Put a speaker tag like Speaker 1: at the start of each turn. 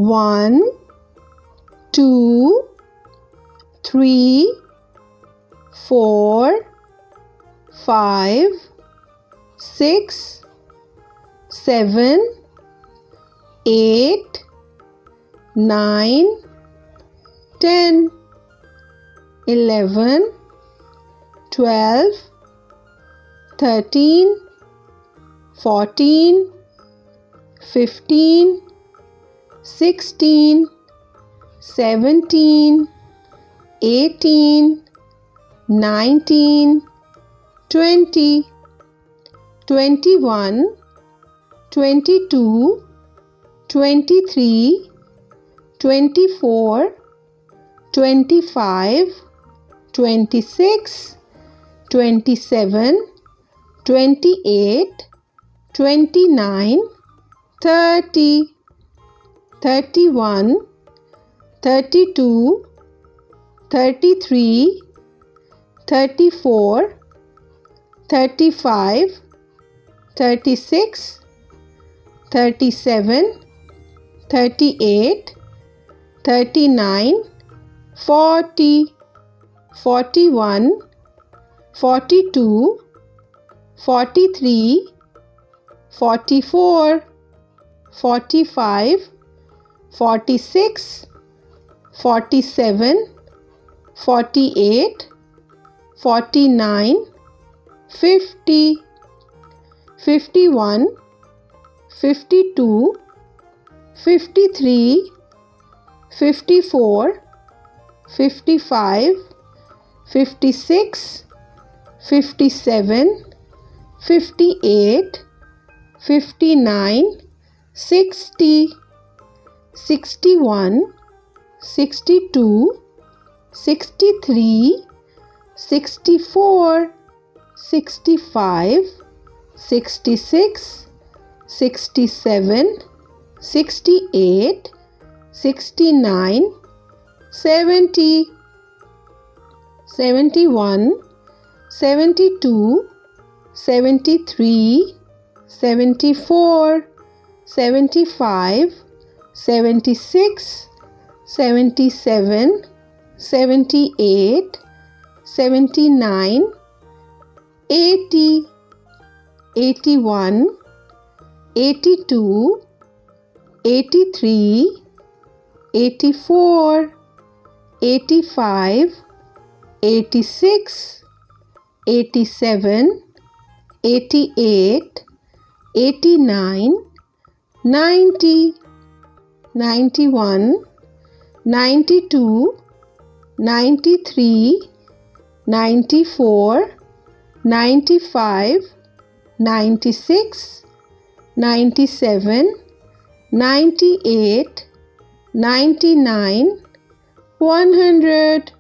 Speaker 1: 1, 2, 3, 4, 5, 6, 7, 8, 9, 10, 11, 12, 13, 14, 15, 16, 17, 18, 19, 20, 21, 22, 23, 24, 25, 26, 27, 28, 29, 30, 31, 32, 33, 34, 35, 36, 37, 38, 39, 40, 41, 42, 43, 44, 45, 46, 47, 48, 49, 50, 51, 52, 53, 54, 55, 56, 57, 58, 59, 60, 61, 62, 63, 64, 65, 66, 67, 68, 69, 70, 71, 72, 73, 74, 75, 76, 77, 78, 79, 80, 81, 82, 83, 84, 85, 86, 87, 88, 89, 90, 91, 92, 93, 94, 95, 96, 97, 98, 99, 100.